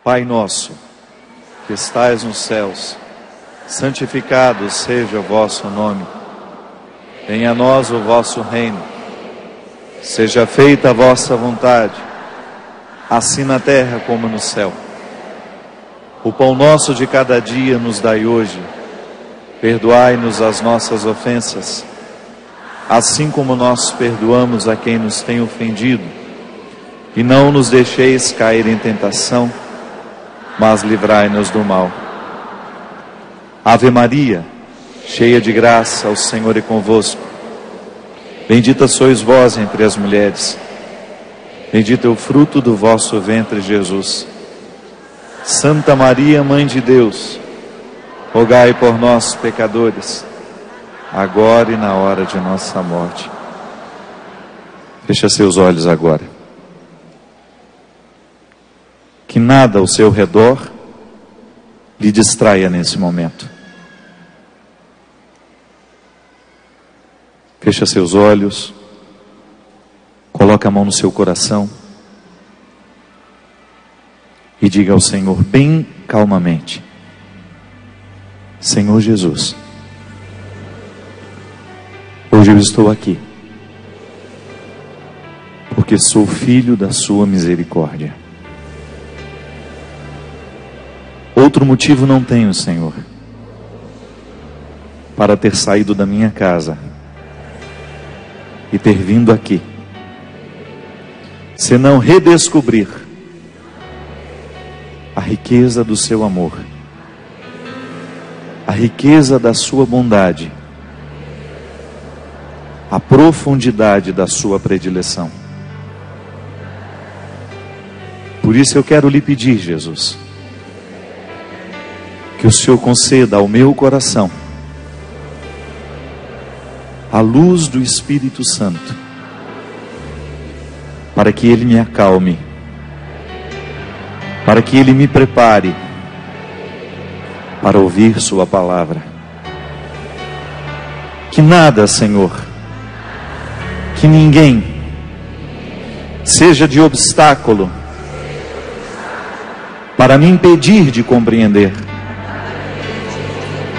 Pai nosso, que estais nos céus, santificado seja o vosso nome. Venha a nós o vosso reino. Seja feita a vossa vontade, assim na terra como no céu. O pão nosso de cada dia nos dai hoje. Perdoai-nos as nossas ofensas, assim como nós perdoamos a quem nos tem ofendido. E não nos deixeis cair em tentação, mas livrai-nos do mal. Ave Maria, cheia de graça, o Senhor é convosco. Bendita sois vós entre as mulheres. Bendito é o fruto do vosso ventre, Jesus. Santa Maria, Mãe de Deus, rogai por nós, pecadores, agora e na hora de nossa morte. Feche seus olhos agora. Que nada ao seu redor lhe distraia nesse momento. Feche seus olhos, coloque a mão no seu coração e diga ao Senhor bem calmamente: Senhor Jesus, hoje eu estou aqui porque sou filho da sua misericórdia. Outro motivo não tenho, Senhor, para ter saído da minha casa e ter vindo aqui, senão redescobrir a riqueza do seu amor, a riqueza da sua bondade, a profundidade da sua predileção. Por isso eu quero lhe pedir, Jesus, que o Senhor conceda ao meu coração a luz do Espírito Santo, para que Ele me acalme, para que Ele me prepare para ouvir Sua palavra. Que nada, Senhor, que ninguém seja de obstáculo para me impedir de compreender,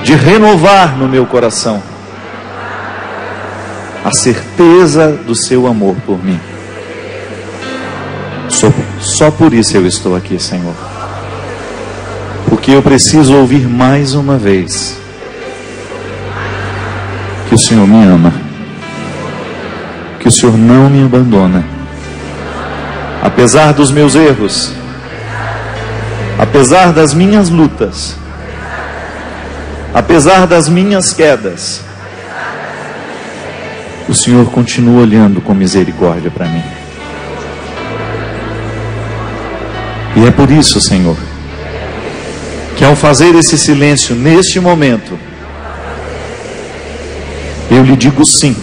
de renovar no meu coração a certeza do seu amor por mim. Só por isso eu estou aqui, Senhor, porque eu preciso ouvir mais uma vez que o Senhor me ama, que o Senhor não me abandona, apesar dos meus erros, apesar das minhas lutas, apesar das minhas quedas. O Senhor continua olhando com misericórdia para mim. E é por isso, Senhor, que ao fazer esse silêncio neste momento, eu lhe digo sim,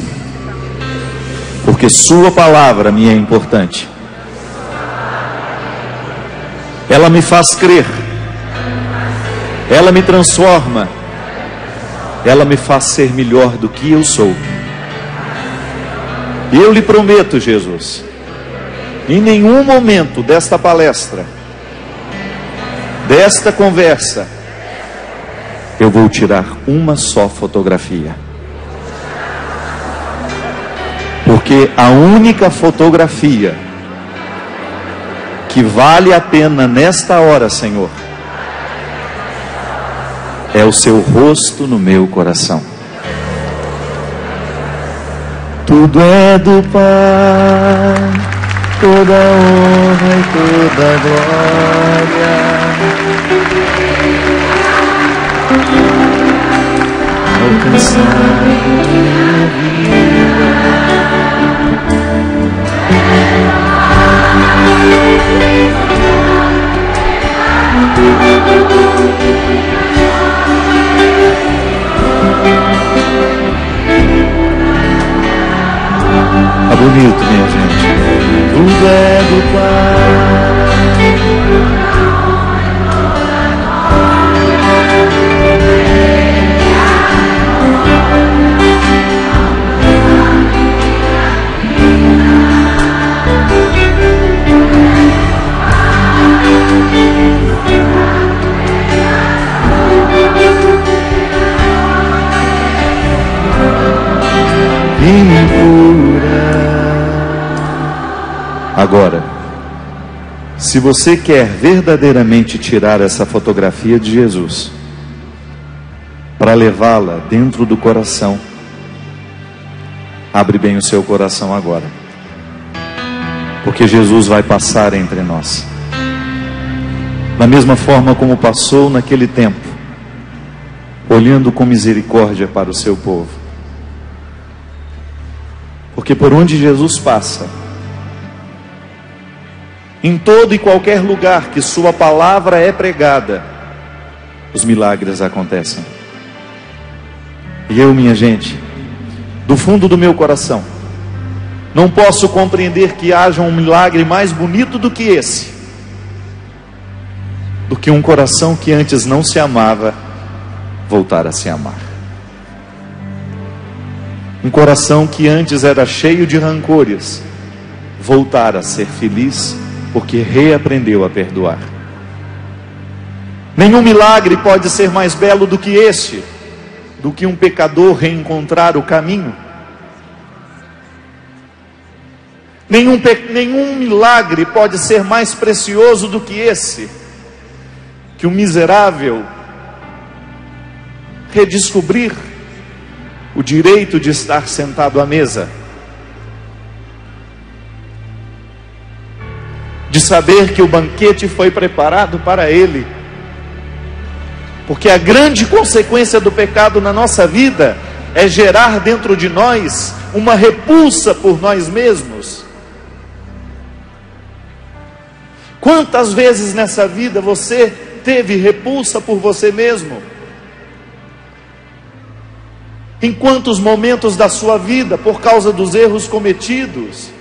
porque Sua palavra me é importante. Ela me faz crer, ela me transforma, ela me faz ser melhor do que eu sou. E eu lhe prometo, Jesus, em nenhum momento desta palestra, desta conversa, eu vou tirar uma só fotografia. Porque a única fotografia que vale a pena nesta hora, Senhor, é o Seu rosto no meu coração. Tudo é do Pai, toda honra e toda glória. Alcançar minha vida. Tá bonito, minha gente. Tudo é do Pai. Agora, se você quer verdadeiramente tirar essa fotografia de Jesus, para levá-la dentro do coração, abre bem o seu coração agora, porque Jesus vai passar entre nós, da mesma forma como passou naquele tempo, olhando com misericórdia para o seu povo. Porque por onde Jesus passa, em todo e qualquer lugar que sua palavra é pregada, os milagres acontecem. E eu, minha gente, do fundo do meu coração, não posso compreender que haja um milagre mais bonito do que esse, do que um coração que antes não se amava voltar a se amar. Um coração que antes era cheio de rancores voltar a ser feliz porque reaprendeu a perdoar. Nenhum milagre pode ser mais belo do que este, do que um pecador reencontrar o caminho. Nenhum milagre pode ser mais precioso do que esse, que um miserável redescobrir o direito de estar sentado à mesa, de saber que o banquete foi preparado para ele. Porque a grande consequência do pecado na nossa vida é gerar dentro de nós uma repulsa por nós mesmos. Quantas vezes nessa vida você teve repulsa por você mesmo? Em quantos momentos da sua vida, por causa dos erros cometidos,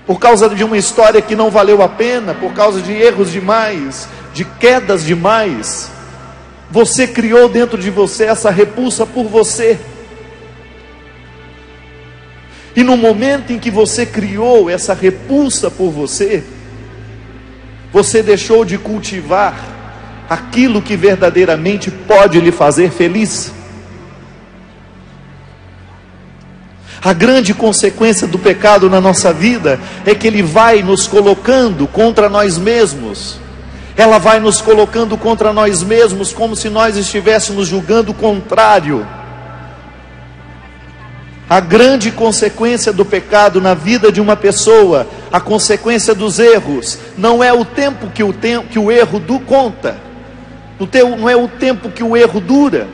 por causa de uma história que não valeu a pena, por causa de erros demais, de quedas demais, você criou dentro de você essa repulsa por você. E no momento em que você criou essa repulsa por você, você deixou de cultivar aquilo que verdadeiramente pode lhe fazer feliz. A grande consequência do pecado na nossa vida é que ele vai nos colocando contra nós mesmos. Ela vai nos colocando contra nós mesmos, como se nós estivéssemos julgando o contrário. A grande consequência do pecado na vida de uma pessoa, a consequência dos erros, não é o tempo que o erro conta, não é o tempo que o erro dura,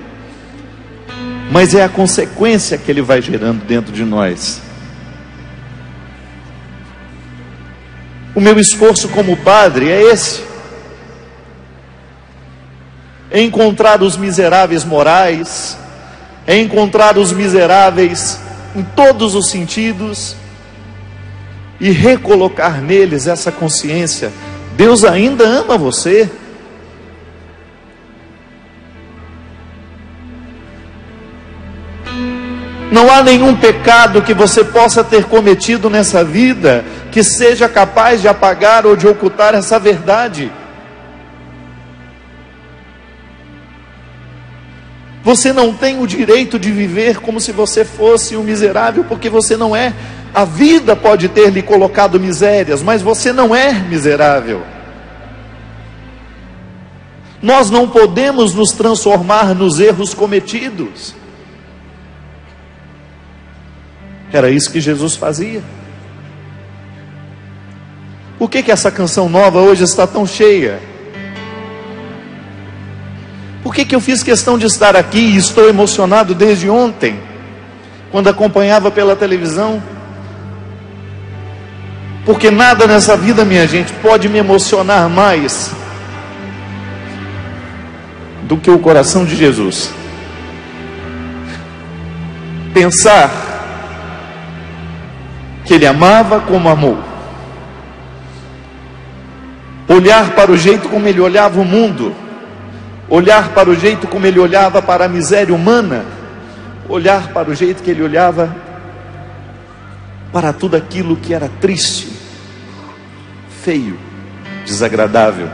mas é a consequência que ele vai gerando dentro de nós. O meu esforço como padre é esse: é encontrar os miseráveis morais, é encontrar os miseráveis em todos os sentidos e recolocar neles essa consciência: Deus ainda ama você. Não há nenhum pecado que você possa ter cometido nessa vida que seja capaz de apagar ou de ocultar essa verdade. Você não tem o direito de viver como se você fosse um miserável, porque você não é. A vida pode ter lhe colocado misérias, mas você não é miserável. Nós não podemos nos transformar nos erros cometidos. Era isso que Jesus fazia. Por que essa canção nova hoje está tão cheia? Por que eu fiz questão de estar aqui e estou emocionado desde ontem, quando acompanhava pela televisão? Porque nada nessa vida, minha gente, pode me emocionar mais do que o coração de Jesus. Pensar que Ele amava como amou, olhar para o jeito como Ele olhava o mundo, olhar para o jeito como Ele olhava para a miséria humana, olhar para o jeito que Ele olhava para tudo aquilo que era triste, feio, desagradável.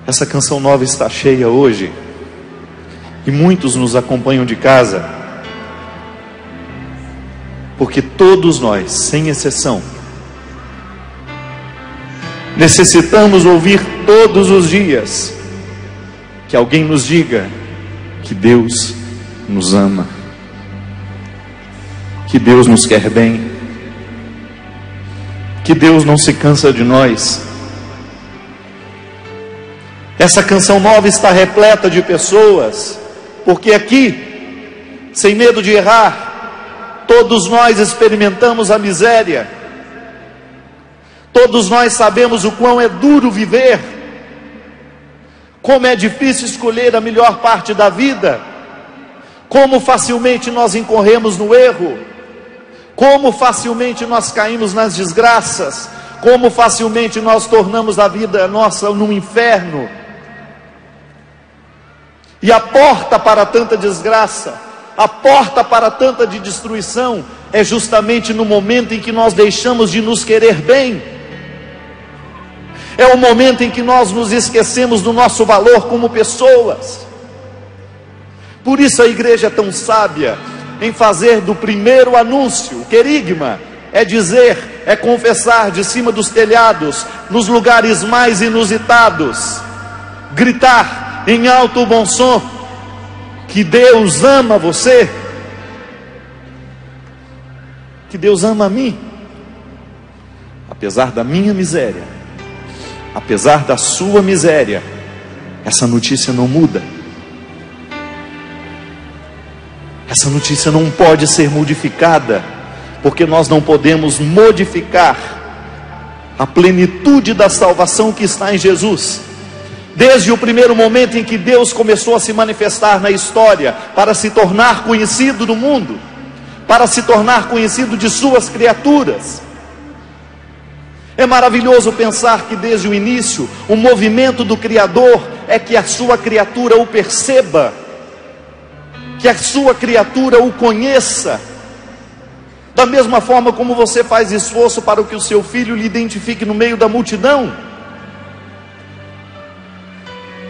Essa canção nova está cheia hoje, e muitos nos acompanham de casa, porque Todos nós, sem exceção, necessitamos ouvir todos os dias que alguém nos diga que Deus nos ama, que Deus nos quer bem, que Deus não se cansa de nós. Essa canção nova está repleta de pessoas, porque aqui, sem medo de errar, todos nós experimentamos a miséria, todos nós sabemos o quão é duro viver, como é difícil escolher a melhor parte da vida, como facilmente nós incorremos no erro, como facilmente nós caímos nas desgraças, como facilmente nós tornamos a vida nossa num inferno. E a porta para tanta desgraça, a porta para tanta de destruição, é justamente no momento em que nós deixamos de nos querer bem. É o momento em que nós nos esquecemos do nosso valor como pessoas. Por isso a igreja é tão sábia em fazer do primeiro anúncio, o querigma, é dizer, é confessar de cima dos telhados, nos lugares mais inusitados, gritar em alto bom som, que Deus ama você, que Deus ama a mim, apesar da minha miséria, apesar da sua miséria. Essa notícia não muda. Essa notícia não pode ser modificada, porque nós não podemos modificar a plenitude da salvação que está em Jesus. Desde o primeiro momento em que Deus começou a se manifestar na história, para se tornar conhecido no mundo, para se tornar conhecido de suas criaturas. É maravilhoso pensar que desde o início, o movimento do Criador é que a sua criatura o perceba, que a sua criatura o conheça. Da mesma forma como você faz esforço para que o seu filho lhe identifique no meio da multidão,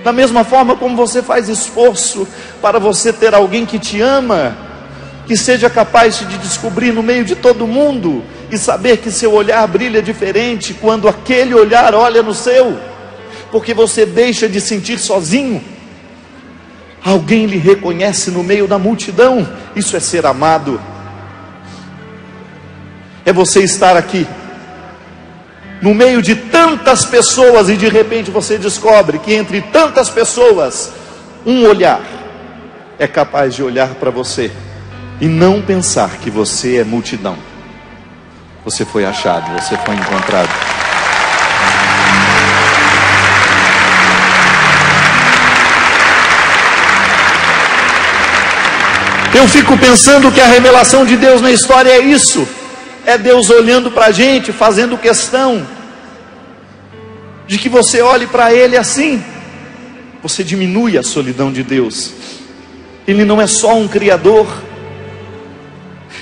da mesma forma como você faz esforço para você ter alguém que te ama, que seja capaz de descobrir no meio de todo mundo, e saber que seu olhar brilha diferente quando aquele olhar olha no seu, porque você deixa de sentir sozinho, alguém lhe reconhece no meio da multidão. Isso é ser amado. É você estar aqui no meio de tantas pessoas e de repente você descobre que entre tantas pessoas, um olhar é capaz de olhar para você e não pensar que você é multidão. Você foi achado, você foi encontrado. Eu fico pensando que a revelação de Deus na história é isso. É Deus olhando para a gente, fazendo questão de que você olhe para Ele assim. Você diminui a solidão de Deus. Ele não é só um Criador.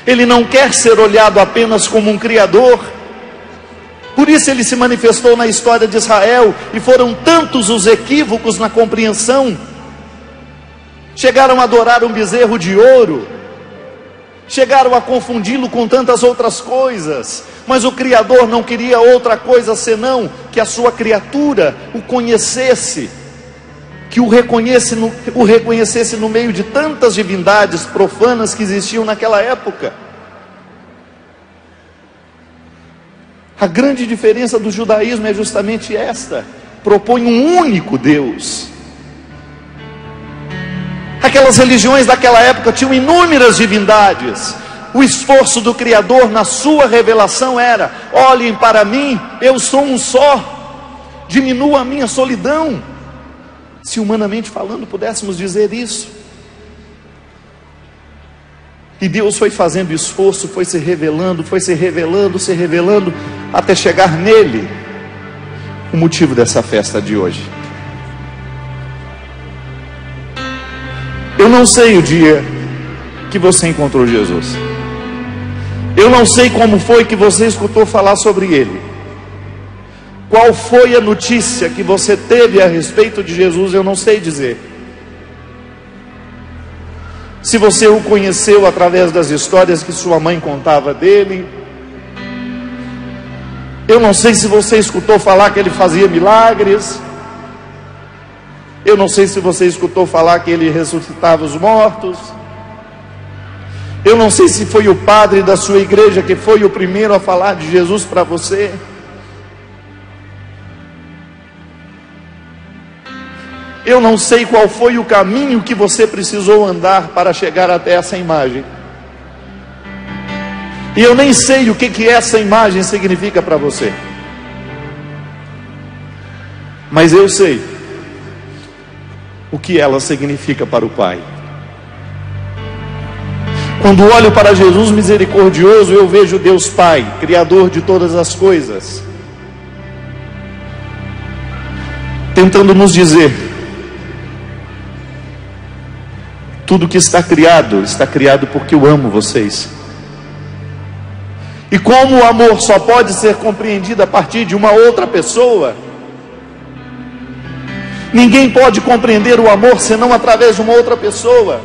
Ele não quer ser olhado apenas como um Criador. Por isso Ele se manifestou na história de Israel, e foram tantos os equívocos na compreensão. Chegaram a adorar um bezerro de ouro, chegaram a confundi-lo com tantas outras coisas, mas o Criador não queria outra coisa senão que a sua criatura o conhecesse, que o reconhecesse no meio de tantas divindades profanas que existiam naquela época. A grande diferença do judaísmo é justamente esta: propõe um único Deus. Aquelas religiões daquela época tinham inúmeras divindades. O esforço do Criador na sua revelação era: olhem para mim, eu sou um só, diminua a minha solidão. Se humanamente falando pudéssemos dizer isso. E Deus foi fazendo esforço, foi se revelando, até chegar nele. O motivo dessa festa de hoje. Eu não sei o dia que você encontrou Jesus. Eu não sei como foi que você escutou falar sobre Ele. Qual foi a notícia que você teve a respeito de Jesus? Eu não sei dizer. se você o conheceu através das histórias que sua mãe contava dele. Eu não sei se você escutou falar que ele fazia milagres. Eu não sei se você escutou falar que ele ressuscitava os mortos. Eu não sei se foi o padre da sua igreja que foi o primeiro a falar de Jesus para você. Eu não sei qual foi o caminho que você precisou andar para chegar até essa imagem. E eu nem sei o que essa imagem significa para você. Mas eu sei o que ela significa para o Pai. Quando olho para Jesus misericordioso, eu vejo Deus Pai, Criador de todas as coisas, tentando nos dizer: tudo que está criado porque eu amo vocês. E como o amor só pode ser compreendido a partir de uma outra pessoa, ninguém pode compreender o amor senão através de uma outra pessoa.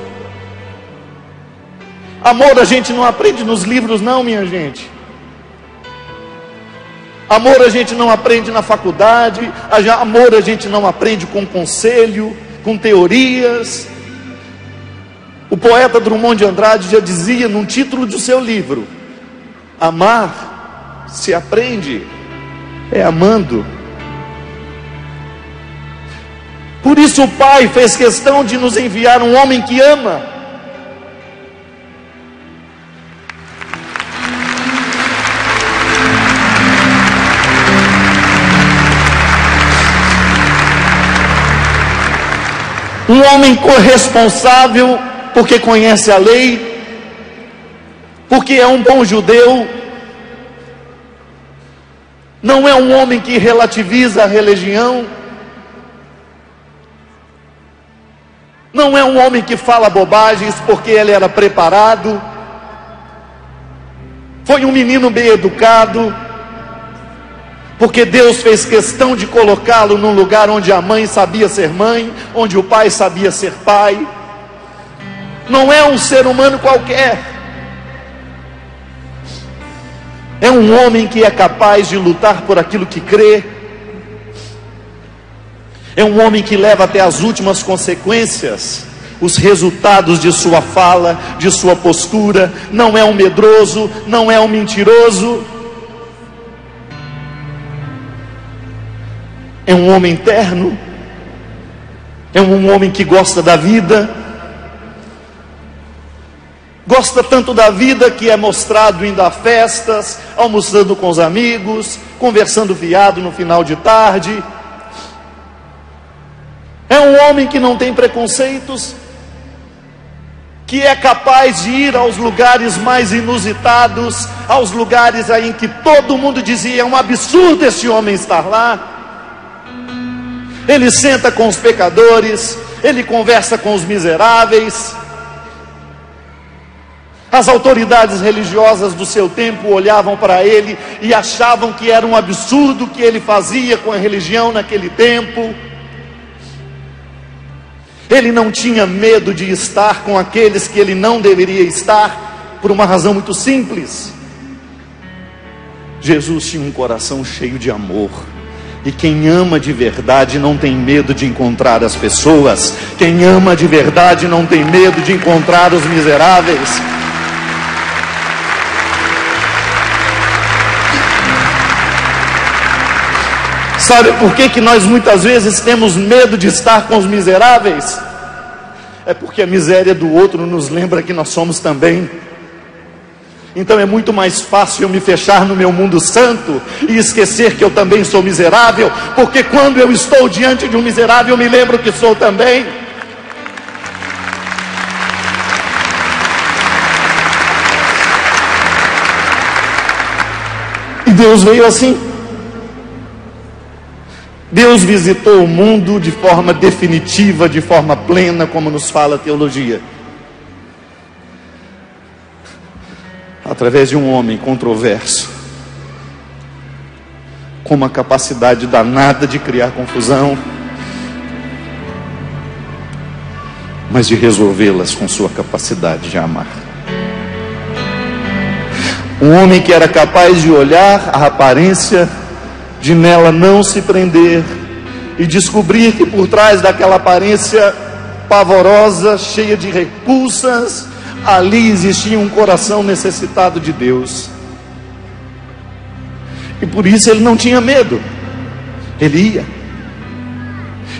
Amor a gente não aprende nos livros não, minha gente. Amor a gente não aprende na faculdade. Amor a gente não aprende com conselho, com teorias. O poeta Drummond de Andrade já dizia num título do seu livro: amar se aprende é amando. Por isso o Pai fez questão de nos enviar um homem que ama. Um homem corresponsável, porque conhece a lei, porque é um bom judeu. Não é um homem que relativiza a religião. Não é um homem que fala bobagens porque ele era preparado. Foi um menino bem educado, porque Deus fez questão de colocá-lo num lugar onde a mãe sabia ser mãe, onde o pai sabia ser pai. Não é um ser humano qualquer. É um homem que é capaz de lutar por aquilo que crê. É um homem que leva até as últimas consequências os resultados de sua fala, de sua postura. Não é um medroso, não é um mentiroso. É um homem terno. É um homem que gosta da vida. Gosta tanto da vida que é mostrado indo a festas, almoçando com os amigos, conversando fiado no final de tarde. É um homem que não tem preconceitos, que é capaz de ir aos lugares mais inusitados, aos lugares aí em que todo mundo dizia: é um absurdo esse homem estar lá. Ele senta com os pecadores, ele conversa com os miseráveis. As autoridades religiosas do seu tempo olhavam para ele e achavam que era um absurdo o que ele fazia com a religião naquele tempo. Ele não tinha medo de estar com aqueles que ele não deveria estar, por uma razão muito simples: Jesus tinha um coração cheio de amor. E quem ama de verdade não tem medo de encontrar as pessoas. Quem ama de verdade não tem medo de encontrar os miseráveis. Sabe por que nós muitas vezes temos medo de estar com os miseráveis? É porque a miséria do outro nos lembra que nós somos também. Então é muito mais fácil eu me fechar no meu mundo santo e esquecer que eu também sou miserável, porque quando eu estou diante de um miserável, eu me lembro que sou também. E Deus veio assim. Deus visitou o mundo de forma definitiva, de forma plena, como nos fala a teologia, através de um homem controverso, com uma capacidade danada de criar confusão, mas de resolvê-las com sua capacidade de amar. Um homem que era capaz de olhar a aparência, de nela não se prender e descobrir que por trás daquela aparência pavorosa, cheia de repulsas, ali existia um coração necessitado de Deus. E por isso ele não tinha medo. Ele ia,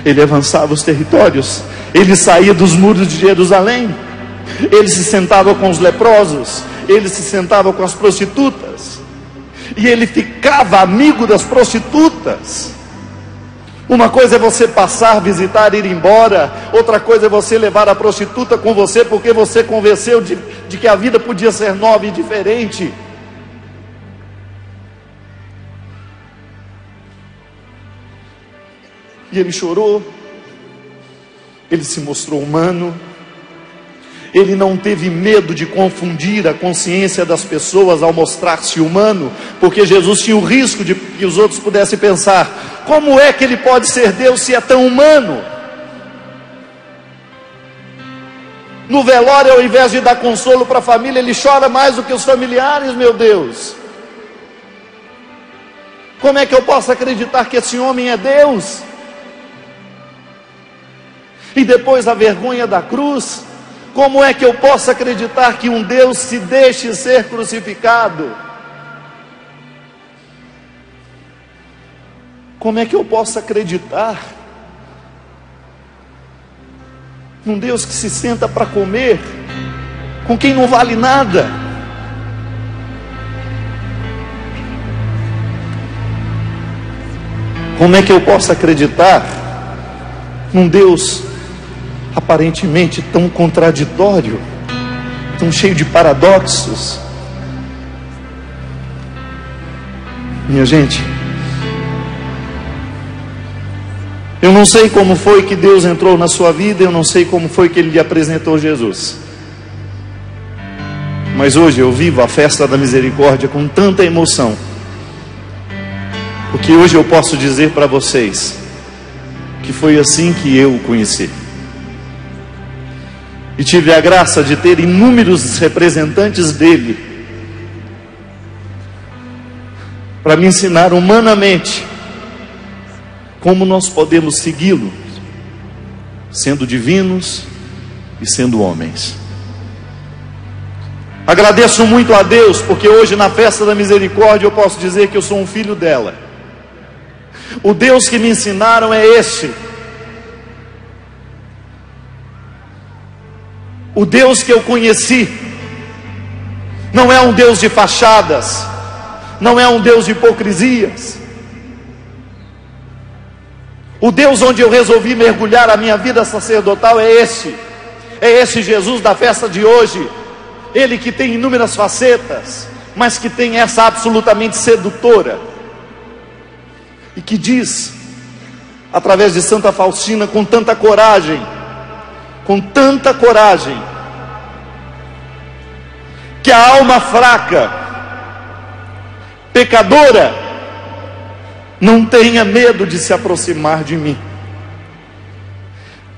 ele avançava os territórios, ele saía dos muros de Jerusalém, ele se sentava com os leprosos, ele se sentava com as prostitutas, e ele ficava amigo das prostitutas. Uma coisa é você passar, visitar, ir embora. Outra coisa é você levar a prostituta com você, porque você convenceu de que a vida podia ser nova e diferente. E ele chorou, ele se mostrou humano, ele não teve medo de confundir a consciência das pessoas ao mostrar-se humano, porque Jesus tinha o risco de que os outros pudessem pensar: como é que ele pode ser Deus se é tão humano? No velório, ao invés de dar consolo para a família, ele chora mais do que os familiares, meu Deus. Como é que eu posso acreditar que esse homem é Deus? E depois a vergonha da cruz. Como é que eu posso acreditar que um Deus se deixe ser crucificado? Como é que eu posso acreditar num Deus que se senta para comer com quem não vale nada? Como é que eu posso acreditar num Deus aparentemente tão contraditório, tão cheio de paradoxos? Minha gente, eu não sei como foi que Deus entrou na sua vida, eu não sei como foi que Ele lhe apresentou Jesus, mas hoje eu vivo a festa da misericórdia com tanta emoção, porque hoje eu posso dizer para vocês que foi assim que eu o conheci. E tive a graça de ter inúmeros representantes dele para me ensinar humanamente como nós podemos segui-lo, sendo divinos e sendo homens. Agradeço muito a Deus, porque hoje na festa da misericórdia eu posso dizer que eu sou um filho dela. O Deus que me ensinaram é este. O Deus que eu conheci não é um Deus de fachadas, não é um Deus de hipocrisias. O Deus onde eu resolvi mergulhar a minha vida sacerdotal é esse Jesus da festa de hoje. Ele que tem inúmeras facetas, mas que tem essa absolutamente sedutora, e que diz, através de Santa Faustina, com tanta coragem, que a alma fraca, pecadora, não tenha medo de se aproximar de mim,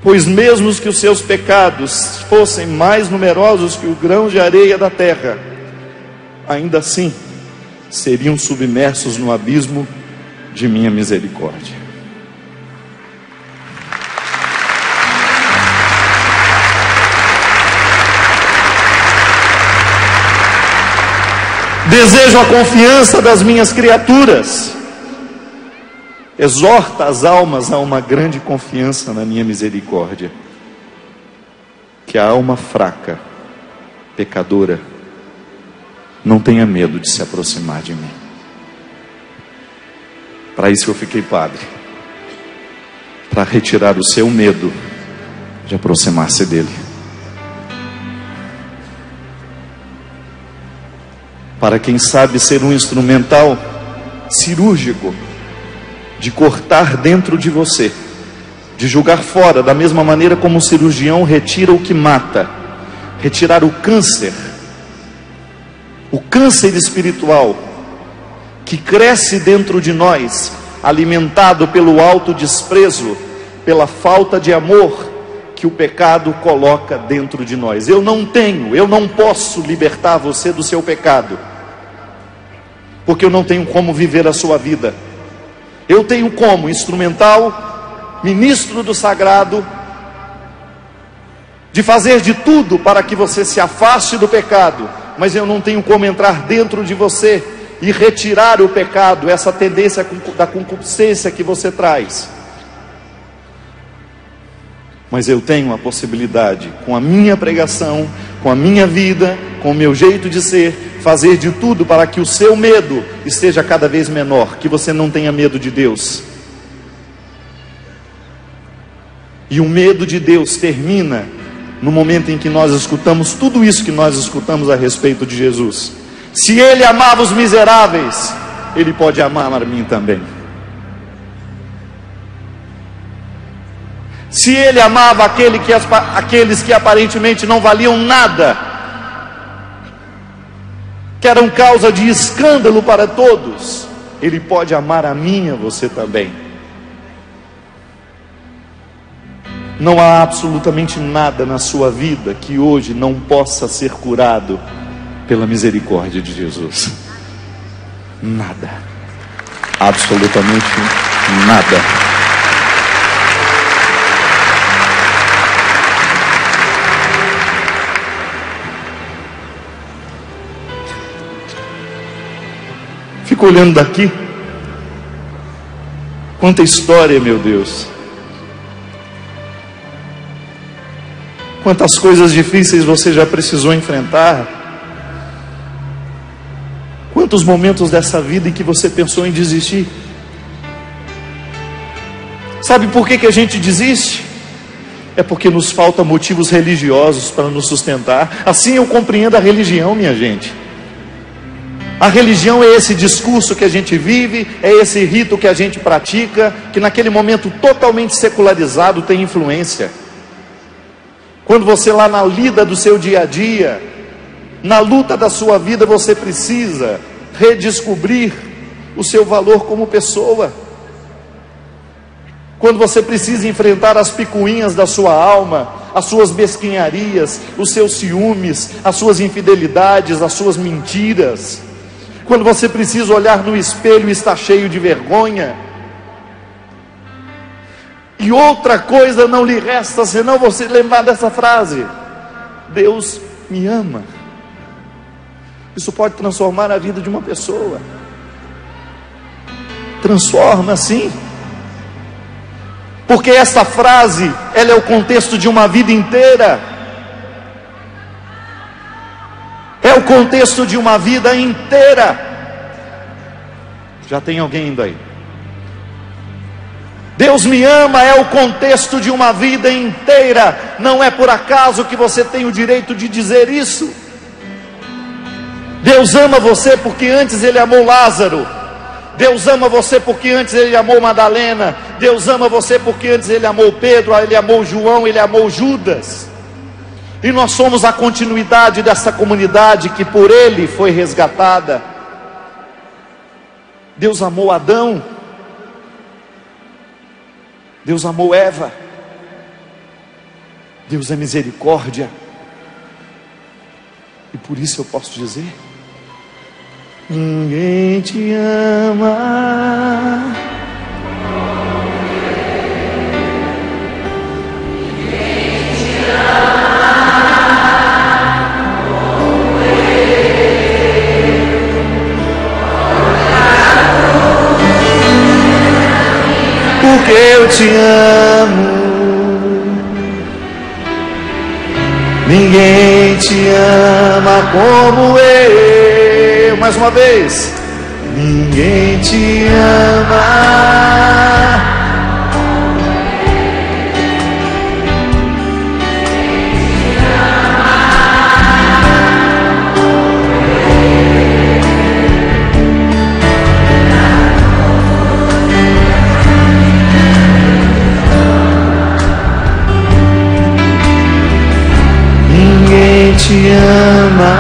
pois mesmo que os seus pecados fossem mais numerosos que o grão de areia da terra, ainda assim seriam submersos no abismo de minha misericórdia. Desejo a confiança das minhas criaturas. Exorta as almas a uma grande confiança na minha misericórdia. Que a alma fraca, pecadora, não tenha medo de se aproximar de mim. Para isso eu fiquei padre. Para retirar o seu medo de aproximar-se dele. Para quem sabe ser um instrumental cirúrgico de cortar dentro de você, de jogar fora, da mesma maneira como o cirurgião retira o que mata, retirar o câncer espiritual que cresce dentro de nós, alimentado pelo autodesprezo, pela falta de amor que o pecado coloca dentro de nós. Eu não posso libertar você do seu pecado, porque eu não tenho como viver a sua vida. Eu tenho como instrumental, ministro do sagrado, de fazer de tudo para que você se afaste do pecado, mas eu não tenho como entrar dentro de você e retirar o pecado, essa tendência da concupiscência que você traz. Mas eu tenho a possibilidade, com a minha pregação, com a minha vida, com o meu jeito de ser, fazer de tudo para que o seu medo esteja cada vez menor, que você não tenha medo de Deus. E o medo de Deus termina no momento em que nós escutamos tudo isso que nós escutamos a respeito de Jesus. Se Ele amava os miseráveis, Ele pode amar a mim também. Se Ele amava aqueles que aparentemente não valiam nada, que eram causa de escândalo para todos, Ele pode amar a mim e a você também. Não há absolutamente nada na sua vida que hoje não possa ser curado pela misericórdia de Jesus. Nada. Absolutamente nada. Fico olhando daqui. Quanta história, meu Deus. Quantas coisas difíceis você já precisou enfrentar. Quantos momentos dessa vida em que você pensou em desistir. Sabe por que a gente desiste? É porque nos falta motivos religiosos para nos sustentar. Assim eu compreendo a religião, minha gente. A religião é esse discurso que a gente vive, é esse rito que a gente pratica, que naquele momento totalmente secularizado tem influência. Quando você lá na lida do seu dia a dia, na luta da sua vida, você precisa redescobrir o seu valor como pessoa. Quando você precisa enfrentar as picuinhas da sua alma, as suas mesquinharias, os seus ciúmes, as suas infidelidades, as suas mentiras. Quando você precisa olhar no espelho e está cheio de vergonha. E outra coisa não lhe resta senão você lembrar dessa frase: Deus me ama. Isso pode transformar a vida de uma pessoa. Transforma, sim. Porque essa frase, ela é o contexto de uma vida inteira. É o contexto de uma vida inteira. Já tem alguém indo aí? Deus me ama é o contexto de uma vida inteira. Não é por acaso que você tem o direito de dizer isso. Deus ama você porque antes Ele amou Lázaro. Deus ama você porque antes Ele amou Madalena. Deus ama você porque antes Ele amou Pedro, Ele amou João, Ele amou Judas. E nós somos a continuidade dessa comunidade que por Ele foi resgatada. Deus amou Adão. Deus amou Eva. Deus é misericórdia. E por isso eu posso dizer: ninguém te ama. Ninguém te ama. Porque eu te amo. Ninguém te ama como eu. Mais uma vez. Ninguém te ama. Ninguém te ama.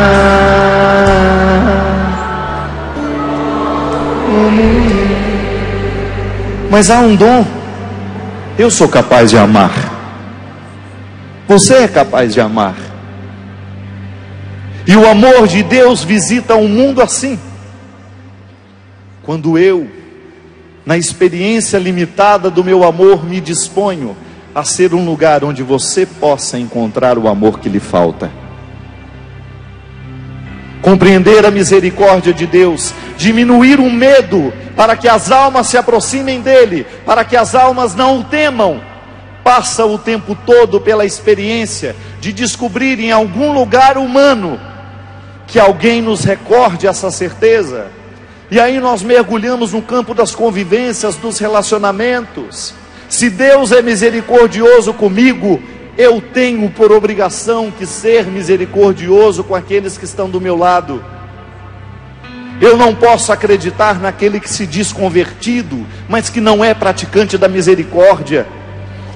Mas há um dom. Eu sou capaz de amar. Você é capaz de amar. E o amor de Deus visita um mundo assim. Quando eu, na experiência limitada do meu amor, me disponho a ser um lugar onde você possa encontrar o amor que lhe falta. Compreender a misericórdia de Deus, diminuir o medo, para que as almas se aproximem dele, para que as almas não o temam. Passa o tempo todo pela experiência de descobrir em algum lugar humano, que alguém nos recorde essa certeza. E aí nós mergulhamos no campo das convivências, dos relacionamentos. Se Deus é misericordioso comigo, eu tenho por obrigação que ser misericordioso com aqueles que estão do meu lado. Eu não posso acreditar naquele que se diz convertido, mas que não é praticante da misericórdia.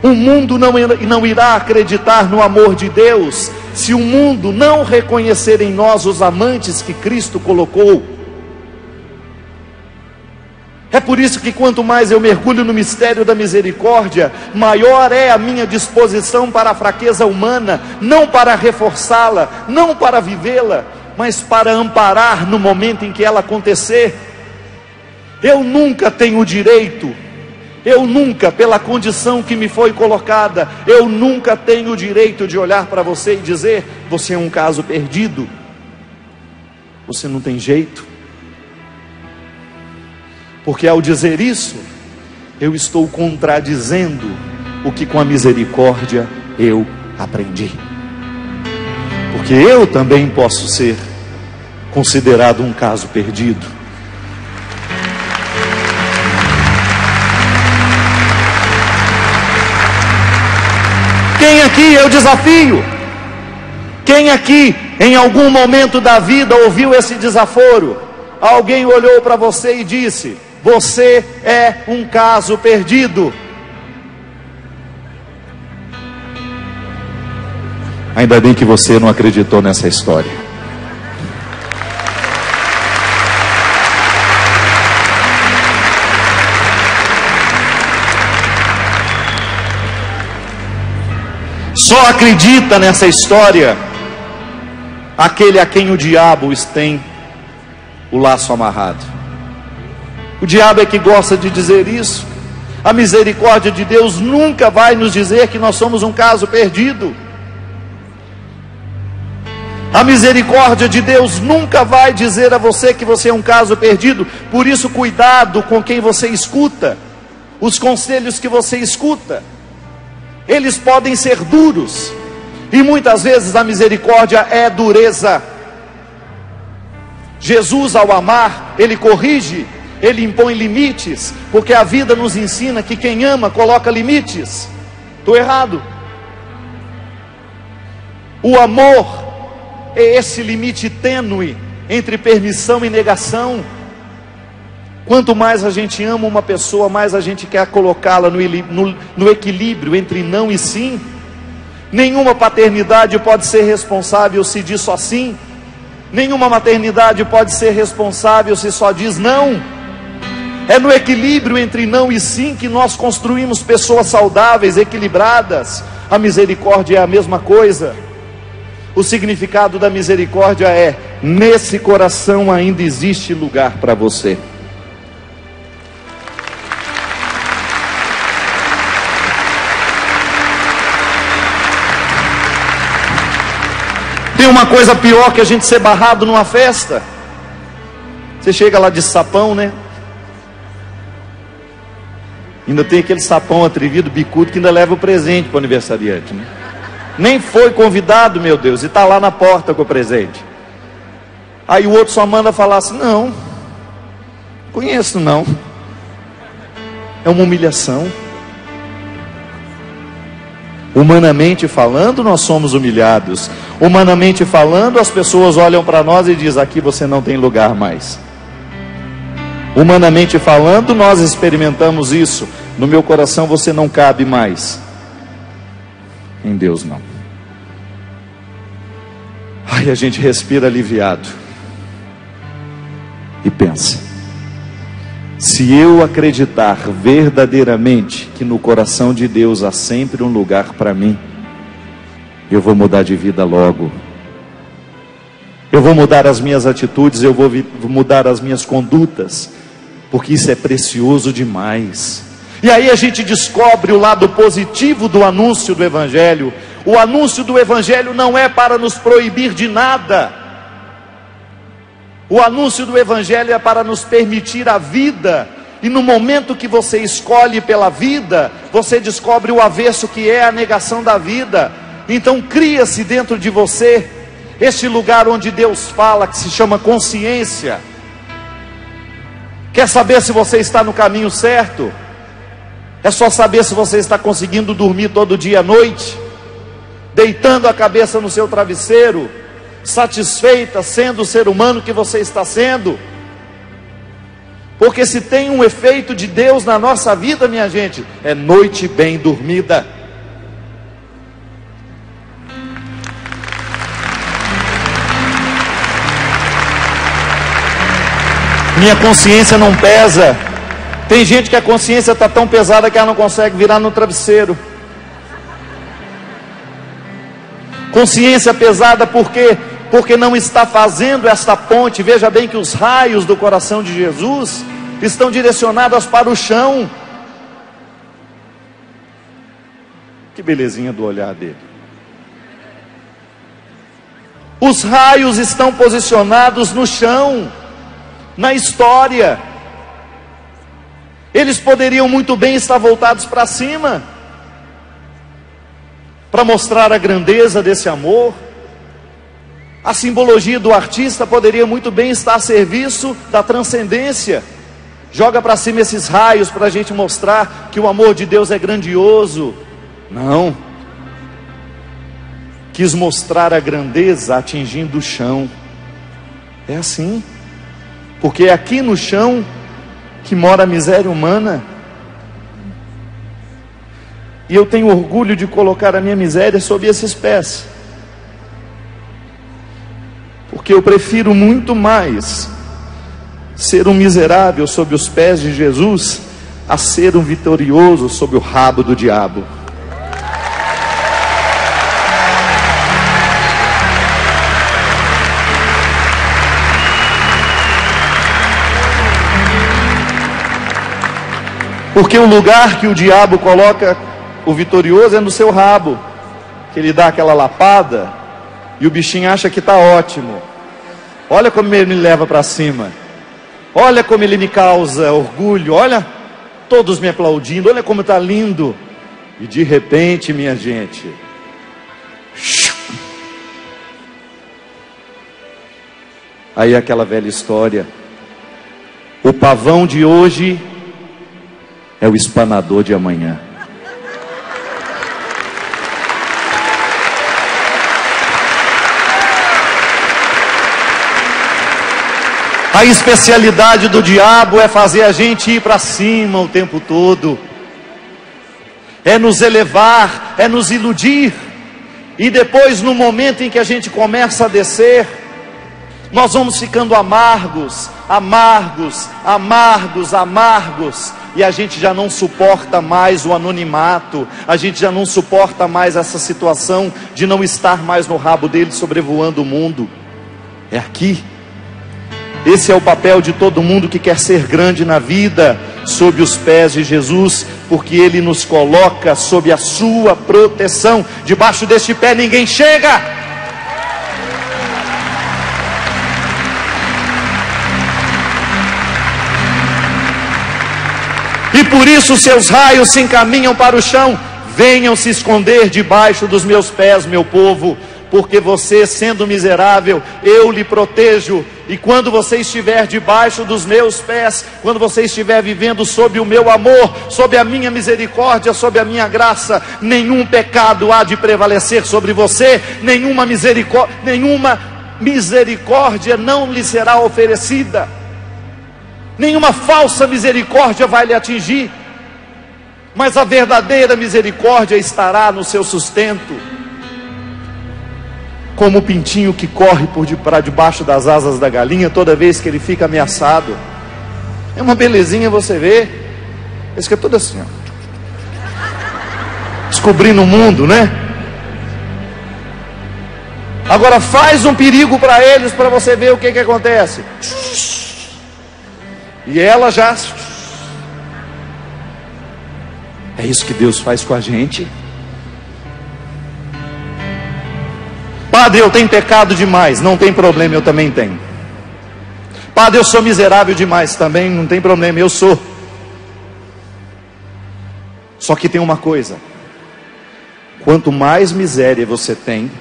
O mundo não irá acreditar no amor de Deus, se o mundo não reconhecer em nós os amantes que Cristo colocou. É por isso que quanto mais eu mergulho no mistério da misericórdia, maior é a minha disposição para a fraqueza humana, não para reforçá-la, não para vivê-la, mas para amparar no momento em que ela acontecer. Eu nunca tenho direito, pela condição que me foi colocada, eu nunca tenho o direito de olhar para você e dizer: você é um caso perdido, você não tem jeito. Porque ao dizer isso, eu estou contradizendo o que com a misericórdia eu aprendi. Porque eu também posso ser considerado um caso perdido. Quem aqui, eu desafio, quem aqui em algum momento da vida ouviu esse desaforo? Alguém olhou para você e disse: você é um caso perdido. Ainda bem que você não acreditou nessa história. Só acredita nessa história aquele a quem o diabo tem o laço amarrado. O diabo é que gosta de dizer isso. A misericórdia de Deus nunca vai nos dizer que nós somos um caso perdido. A misericórdia de Deus nunca vai dizer a você que você é um caso perdido. Por isso, cuidado com quem você escuta. Os conselhos que você escuta, eles podem ser duros. E muitas vezes a misericórdia é dureza. Jesus, ao amar, ele corrige, ele impõe limites, porque a vida nos ensina que quem ama coloca limites. Estou errado? O amor é esse limite tênue entre permissão e negação. Quanto mais a gente ama uma pessoa, mais a gente quer colocá-la no equilíbrio entre não e sim. Nenhuma paternidade pode ser responsável se diz só sim. Nenhuma maternidade pode ser responsável se só diz não. É no equilíbrio entre não e sim que nós construímos pessoas saudáveis, equilibradas. A misericórdia é a mesma coisa. O significado da misericórdia é: nesse coração ainda existe lugar para você. Tem uma coisa pior que a gente ser barrado numa festa. Você chega lá de sapão, né? Ainda tem aquele sapão atrevido, bicudo, que ainda leva o presente para o aniversariante, né? Nem foi convidado, meu Deus, e está lá na porta com o presente. Aí o outro só manda falar assim: não, conheço não. É uma humilhação. Humanamente falando, nós somos humilhados. Humanamente falando, as pessoas olham para nós e dizem: aqui você não tem lugar mais. Humanamente falando, nós experimentamos isso. No meu coração você não cabe mais. Em Deus não. Aí a gente respira aliviado e pensa: se eu acreditar verdadeiramente que no coração de Deus há sempre um lugar para mim, eu vou mudar de vida logo. Eu vou mudar as minhas atitudes, eu vou mudar as minhas condutas, porque isso é precioso demais. E aí a gente descobre o lado positivo do anúncio do Evangelho. O anúncio do Evangelho não é para nos proibir de nada. O anúncio do Evangelho é para nos permitir a vida. E no momento que você escolhe pela vida, você descobre o avesso, que é a negação da vida. Então cria-se dentro de você este lugar onde Deus fala, que se chama consciência. Quer saber se você está no caminho certo? É só saber se você está conseguindo dormir todo dia à noite, deitando a cabeça no seu travesseiro, satisfeita, sendo o ser humano que você está sendo. Porque se tem um efeito de Deus na nossa vida, minha gente, é noite bem dormida. Minha consciência não pesa. Tem gente que a consciência está tão pesada que ela não consegue virar no travesseiro. Consciência pesada por quê? Porque não está fazendo esta ponte. Veja bem que os raios do coração de Jesus estão direcionados para o chão. Que belezinha do olhar dele. Os raios estão posicionados no chão, na história. Eles poderiam muito bem estar voltados para cima, para mostrar a grandeza desse amor. A simbologia do artista poderia muito bem estar a serviço da transcendência. Joga para cima esses raios para a gente mostrar que o amor de Deus é grandioso. Não. Quis mostrar a grandeza atingindo o chão. É assim. Porque é aqui no chão que mora a miséria humana. E eu tenho orgulho de colocar a minha miséria sob esses pés. Porque eu prefiro muito mais ser um miserável sob os pés de Jesus, a ser um vitorioso sob o rabo do diabo. Porque o lugar que o diabo coloca o vitorioso é no seu rabo, que ele dá aquela lapada e o bichinho acha que está ótimo. Olha como ele me leva para cima, olha como ele me causa orgulho, olha todos me aplaudindo, olha como está lindo. E de repente, minha gente, aí aquela velha história, o pavão de hoje é o espanador de amanhã. A especialidade do diabo é fazer a gente ir para cima o tempo todo, é nos elevar, é nos iludir, e depois, no momento em que a gente começa a descer, nós vamos ficando amargos, amargos, amargos, amargos, e a gente já não suporta mais o anonimato, a gente já não suporta mais essa situação de não estar mais no rabo dele sobrevoando o mundo. É aqui. Esse é o papel de todo mundo que quer ser grande na vida, sob os pés de Jesus, porque Ele nos coloca sob a sua proteção. Debaixo deste pé ninguém chega. E por isso seus raios se encaminham para o chão. Venham se esconder debaixo dos meus pés, meu povo, porque você, sendo miserável, eu lhe protejo. E quando você estiver debaixo dos meus pés, quando você estiver vivendo sob o meu amor, sob a minha misericórdia, sob a minha graça, nenhum pecado há de prevalecer sobre você, nenhuma misericórdia não lhe será oferecida, nenhuma falsa misericórdia vai lhe atingir, mas a verdadeira misericórdia estará no seu sustento. Como o pintinho que corre para debaixo das asas da galinha toda vez que ele fica ameaçado. É uma belezinha você ver. Esse que é todo assim, ó, descobrindo o mundo, né? Agora faz um perigo para eles, para você ver o que acontece. E ela já... É isso que Deus faz com a gente. Padre, eu tenho pecado demais. Não tem problema, eu também tenho. Padre, eu sou miserável demais. Também não tem problema, eu sou. Só que tem uma coisa: quanto mais miséria você tem,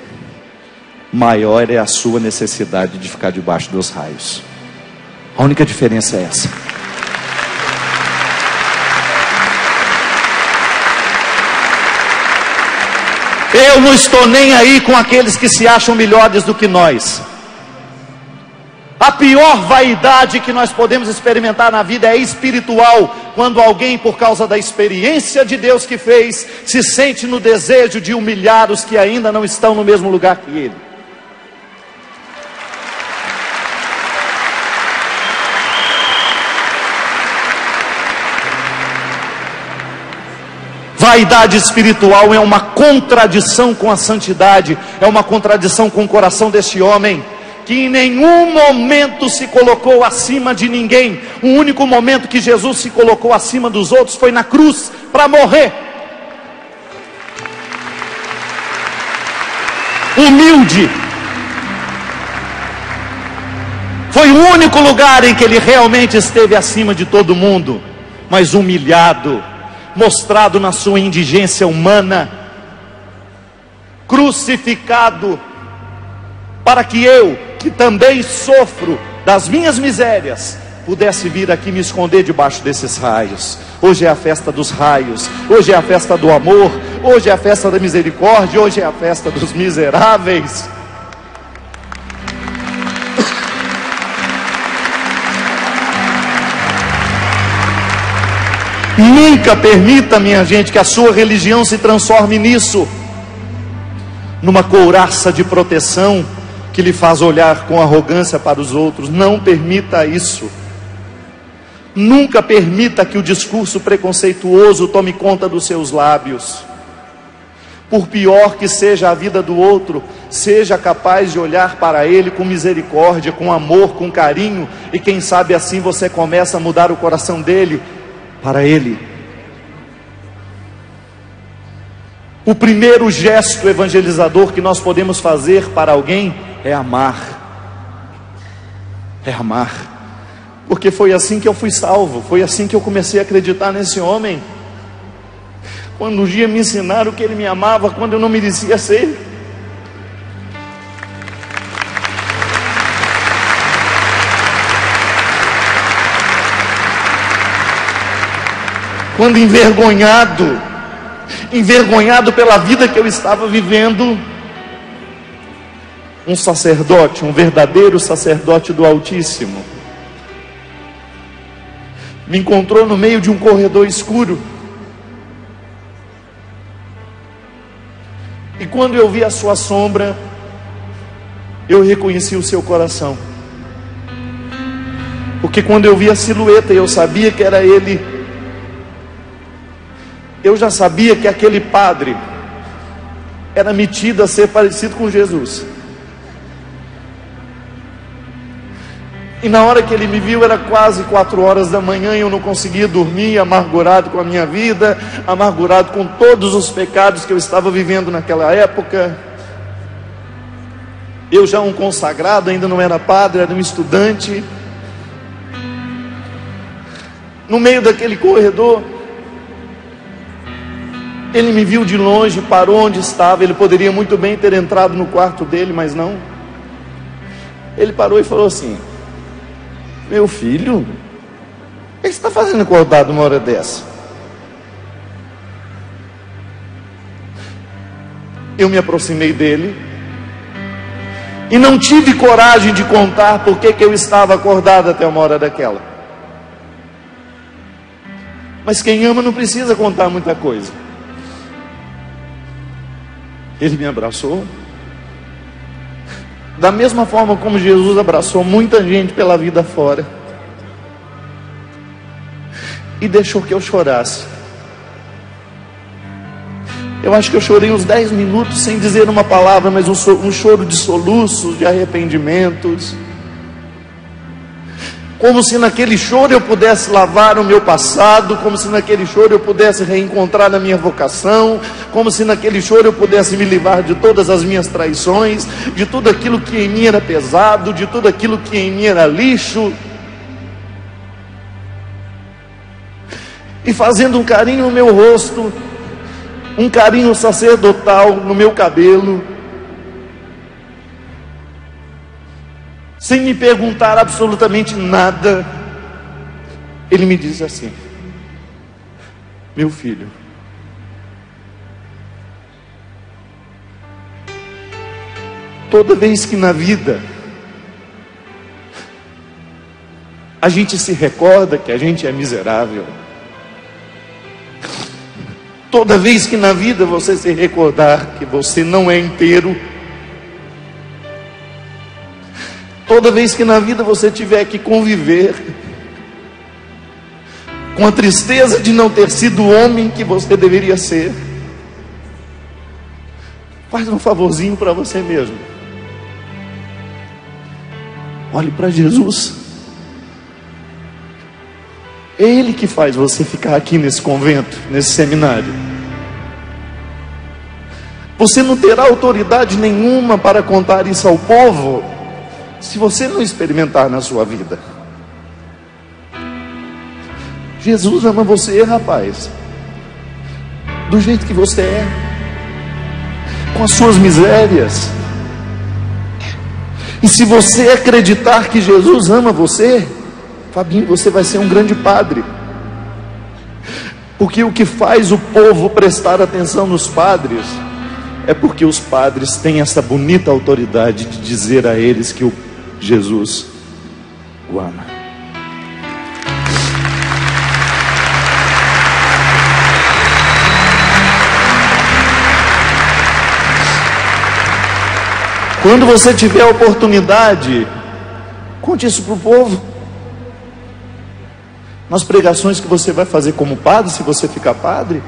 maior é a sua necessidade de ficar debaixo dos raios. A única diferença é essa. Eu não estou nem aí com aqueles que se acham melhores do que nós. A pior vaidade que nós podemos experimentar na vida é espiritual, quando alguém, por causa da experiência de Deus que fez, se sente no desejo de humilhar os que ainda não estão no mesmo lugar que ele. Vaidade espiritual é uma contradição com a santidade, é uma contradição com o coração desse homem, que em nenhum momento se colocou acima de ninguém. O único momento que Jesus se colocou acima dos outros foi na cruz, para morrer. Humilde. Foi o único lugar em que ele realmente esteve acima de todo mundo, mas humilhado, mostrado na sua indigência humana, crucificado, para que eu, que também sofro das minhas misérias, pudesse vir aqui me esconder debaixo desses raios. Hoje é a festa dos raios, hoje é a festa do amor, hoje é a festa da misericórdia, hoje é a festa dos miseráveis. Nunca permita, minha gente, que a sua religião se transforme nisso, numa couraça de proteção que lhe faz olhar com arrogância para os outros. Não permita isso. Nunca permita que o discurso preconceituoso tome conta dos seus lábios. Por pior que seja a vida do outro, seja capaz de olhar para ele com misericórdia, com amor, com carinho, e quem sabe assim você começa a mudar o coração dele para ele. O primeiro gesto evangelizador que nós podemos fazer para alguém é amar. É amar. Porque foi assim que eu fui salvo, foi assim que eu comecei a acreditar nesse homem. Quando um dia me ensinaram que ele me amava quando eu não merecia ser. Quando envergonhado pela vida que eu estava vivendo, um sacerdote, um verdadeiro sacerdote do Altíssimo, me encontrou no meio de um corredor escuro, e quando eu vi a sua sombra, eu reconheci o seu coração, porque quando eu vi a silhueta, eu sabia que era ele. Eu já sabia que aquele padre era metido a ser parecido com Jesus. E na hora que ele me viu, era quase 4 horas da manhã, e eu não conseguia dormir, amargurado com a minha vida, amargurado com todos os pecados que eu estava vivendo naquela época. Eu já um consagrado, ainda não era padre, era um estudante. No meio daquele corredor, ele me viu de longe, parou onde estava. Ele poderia muito bem ter entrado no quarto dele, mas não. Ele parou e falou assim: meu filho, o que você está fazendo acordado uma hora dessa? Eu me aproximei dele e não tive coragem de contar por que eu estava acordado até uma hora daquela. Mas quem ama não precisa contar muita coisa. Ele me abraçou, da mesma forma como Jesus abraçou muita gente pela vida fora, e deixou que eu chorasse. Eu acho que eu chorei uns 10 minutos sem dizer uma palavra, mas um choro de soluços, de arrependimentos. Como se naquele choro eu pudesse lavar o meu passado, como se naquele choro eu pudesse reencontrar a minha vocação, como se naquele choro eu pudesse me livrar de todas as minhas traições, de tudo aquilo que em mim era pesado, de tudo aquilo que em mim era lixo. E fazendo um carinho no meu rosto, um carinho sacerdotal no meu cabelo, sem me perguntar absolutamente nada, ele me diz assim: meu filho, toda vez que na vida a gente se recorda que a gente é miserável, toda vez que na vida você se recordar que você não é inteiro, toda vez que na vida você tiver que conviver com a tristeza de não ter sido o homem que você deveria ser, faz um favorzinho para você mesmo. Olhe para Jesus. É Ele que faz você ficar aqui nesse convento, nesse seminário. Você não terá autoridade nenhuma para contar isso ao povo se você não experimentar na sua vida. Jesus ama você, rapaz, do jeito que você é, com as suas misérias. E se você acreditar que Jesus ama você, Fabinho, você vai ser um grande padre. Porque o que faz o povo prestar atenção nos padres é porque os padres têm essa bonita autoridade de dizer a eles que o Jesus o ama. Quando você tiver a oportunidade, conte isso para o povo. Nas pregações que você vai fazer como padre, se você ficar padre,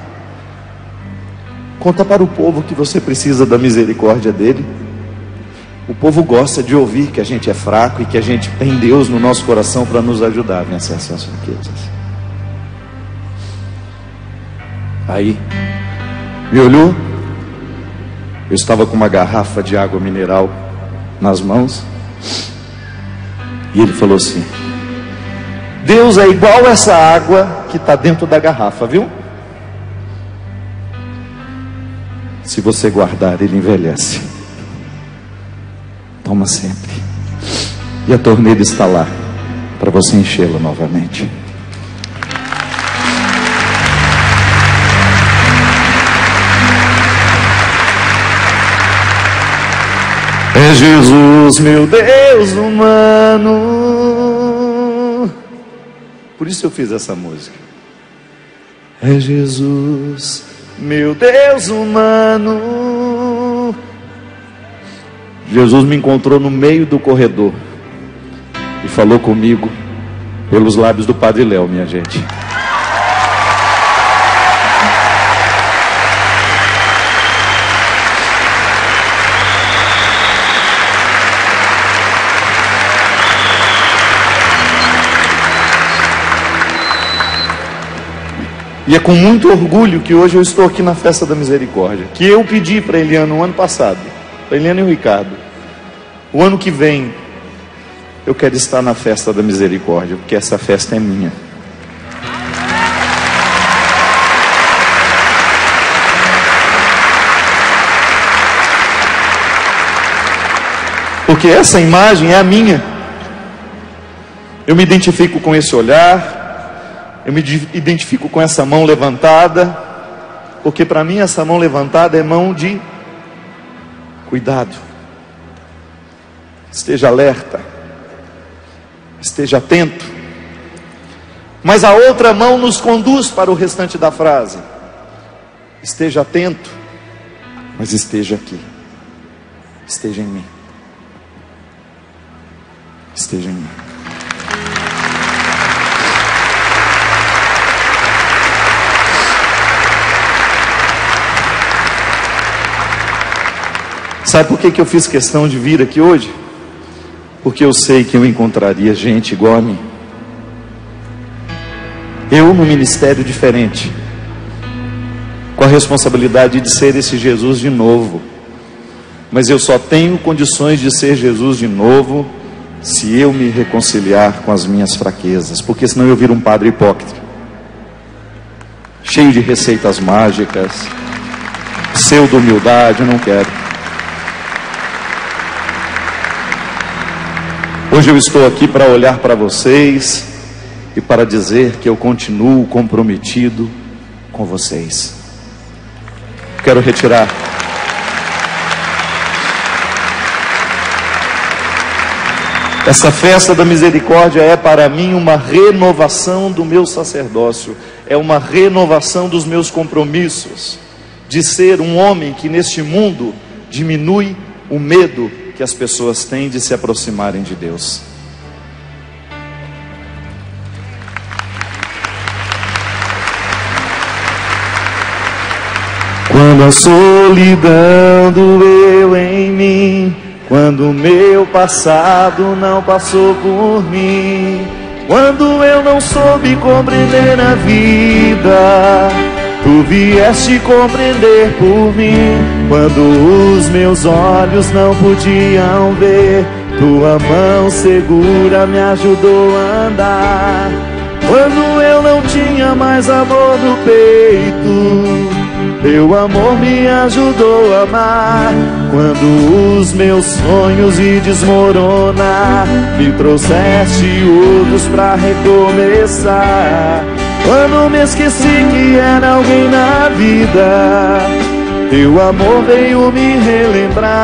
conta para o povo que você precisa da misericórdia dele. O povo gosta de ouvir que a gente é fraco e que a gente tem Deus no nosso coração para nos ajudar a vencer essas fraquezas. Aí, me olhou, eu estava com uma garrafa de água mineral nas mãos, e ele falou assim: Deus é igual essa água que está dentro da garrafa, viu? Se você guardar, ele envelhece. Toma sempre. E a torneira está lá para você enchê-la novamente. É Jesus, meu Deus humano. Por isso eu fiz essa música. É Jesus, meu Deus humano. Jesus me encontrou no meio do corredor e falou comigo pelos lábios do Padre Léo, minha gente. E é com muito orgulho que hoje eu estou aqui na Festa da Misericórdia, que eu pedi para Eliana no ano passado, para Eliana e o Ricardo: o ano que vem eu quero estar na Festa da Misericórdia, porque essa festa é minha. Porque essa imagem é a minha. Eu me identifico com esse olhar, eu me identifico com essa mão levantada, porque para mim essa mão levantada é mão de cuidado. Esteja alerta, esteja atento. Mas a outra mão nos conduz para o restante da frase: esteja atento, mas esteja aqui, esteja em mim, esteja em mim. Sabe por que eu fiz questão de vir aqui hoje? Porque eu sei que eu encontraria gente igual a mim. Eu num ministério diferente, com a responsabilidade de ser esse Jesus de novo. Mas eu só tenho condições de ser Jesus de novo se eu me reconciliar com as minhas fraquezas, porque senão eu viro um padre hipócrita, cheio de receitas mágicas, pseudo-humildade. Eu não quero. Hoje eu estou aqui para olhar para vocês e para dizer que eu continuo comprometido com vocês. Quero retirar essa festa da misericórdia. É para mim uma renovação do meu sacerdócio, é uma renovação dos meus compromissos, de ser um homem que neste mundo diminui o medo que as pessoas têm de se aproximarem de Deus. Quando a solidão doeu em mim, quando o meu passado não passou por mim, quando eu não soube compreender a vida, tu vieste compreender por mim. Quando os meus olhos não podiam ver, tua mão segura me ajudou a andar. Quando eu não tinha mais amor no peito, teu amor me ajudou a amar. Quando os meus sonhos iam desmoronar, me trouxeste outros pra recomeçar. Quando me esqueci que era alguém na vida, teu amor veio me relembrar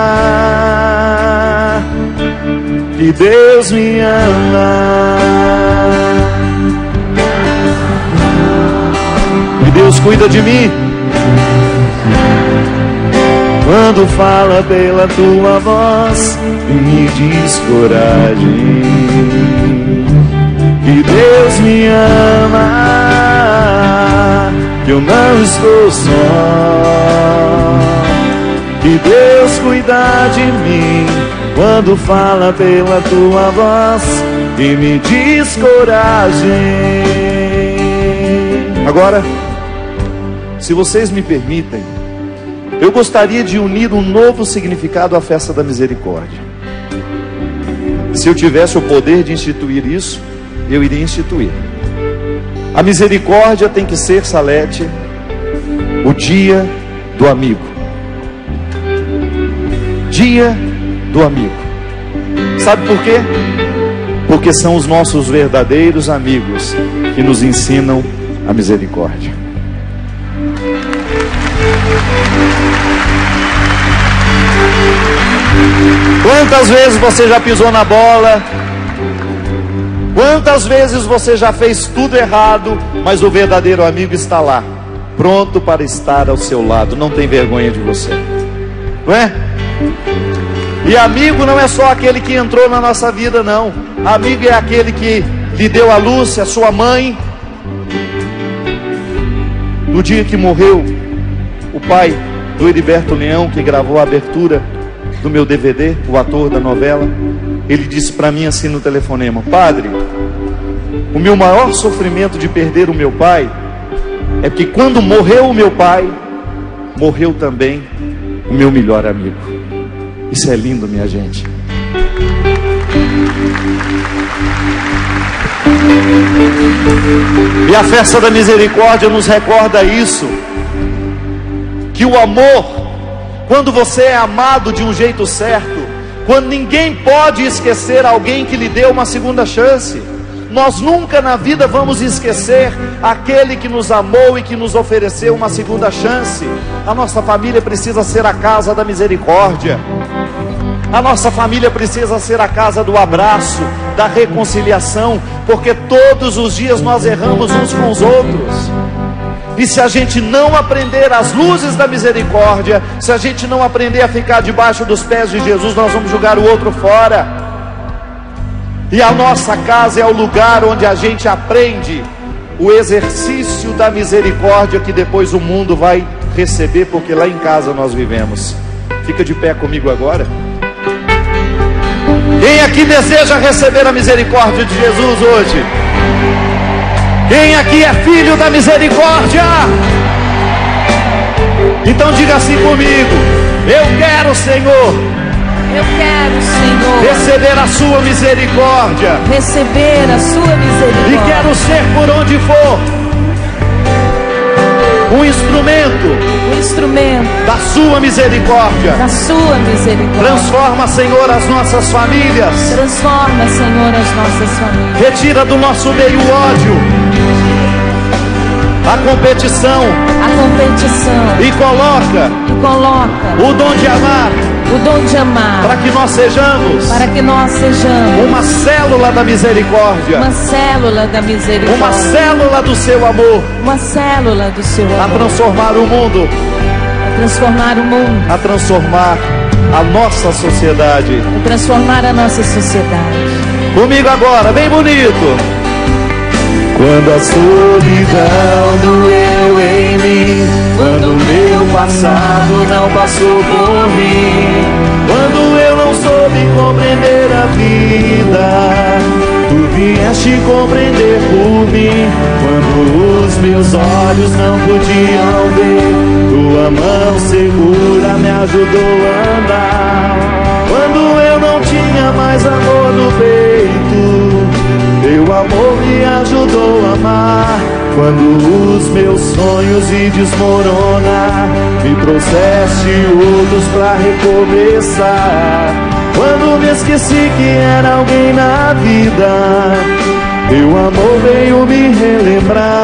que Deus me ama, que Deus cuida de mim. Quando fala pela tua voz e me diz coragem, que Deus me ama, que eu não estou só, que Deus cuida de mim. Quando fala pela tua voz e me diz coragem. Agora, se vocês me permitem, eu gostaria de unir um novo significado à festa da misericórdia. Se eu tivesse o poder de instituir isso, eu iria instituir. A misericórdia tem que ser, Salete, o dia do amigo. Dia do amigo. Sabe por quê? Porque são os nossos verdadeiros amigos que nos ensinam a misericórdia. Quantas vezes você já pisou na bola? Quantas vezes você já fez tudo errado, mas o verdadeiro amigo está lá, pronto para estar ao seu lado, não tem vergonha de você, não é? E amigo não é só aquele que entrou na nossa vida, não. Amigo é aquele que lhe deu a luz, a sua mãe. No dia que morreu o pai do Heriberto Leão, que gravou a abertura do meu DVD, o ator da novela, ele disse para mim assim no telefonema: padre, o meu maior sofrimento de perder o meu pai é que quando morreu o meu pai, morreu também o meu melhor amigo. Isso é lindo, minha gente. E a festa da misericórdia nos recorda isso, que o amor, quando você é amado de um jeito certo, quando ninguém pode esquecer alguém que lhe deu uma segunda chance, nós nunca na vida vamos esquecer aquele que nos amou e que nos ofereceu uma segunda chance. A nossa família precisa ser a casa da misericórdia. A nossa família precisa ser a casa do abraço, da reconciliação, porque todos os dias nós erramos uns com os outros. E se a gente não aprender as luzes da misericórdia, se a gente não aprender a ficar debaixo dos pés de Jesus, nós vamos jogar o outro fora. E a nossa casa é o lugar onde a gente aprende o exercício da misericórdia, que depois o mundo vai receber, porque lá em casa nós vivemos. Fica de pé comigo agora. Quem aqui deseja receber a misericórdia de Jesus hoje? Quem aqui é filho da misericórdia? Então diga assim comigo: eu quero, Senhor, eu quero, Senhor, receber a sua misericórdia. Receber a sua misericórdia. E quero ser, por onde for, um instrumento da sua misericórdia. Da sua misericórdia. Transforma, Senhor, as nossas famílias. Transforma, Senhor, as nossas famílias. Retira do nosso meio o ódio, a competição. E coloca o dom de amar. Para que nós sejamos uma célula da misericórdia. Uma célula da misericórdia. Uma célula do seu amor. Uma célula do seu amor. A transformar o mundo. A transformar o mundo. A transformar a nossa sociedade. A transformar a nossa sociedade. Comigo agora, bem bonito. Quando a solidão doeu em mim, quando o meu passado não passou por mim, quando eu não soube compreender a vida, tu vieste compreender por mim. Quando os meus olhos não podiam ver, tua mão segura me ajudou a andar. Quando eu não tinha mais amor no peito, teu amor me ajudou a amar. Quando os meus sonhos se desmoronar, me trouxeste outros pra recomeçar. Quando me esqueci que era alguém na vida, teu amor veio me relembrar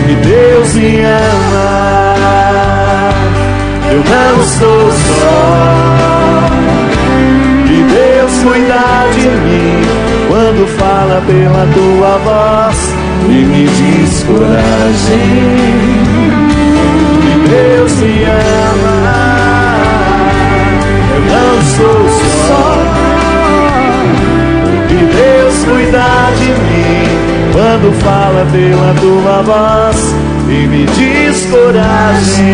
que Deus me ama. Eu não estou só, que Deus cuida de mim quando fala pela tua voz e me diz coragem. Que Deus me ama. Eu não estou só, que Deus cuida de mim quando fala pela tua voz e me diz coragem.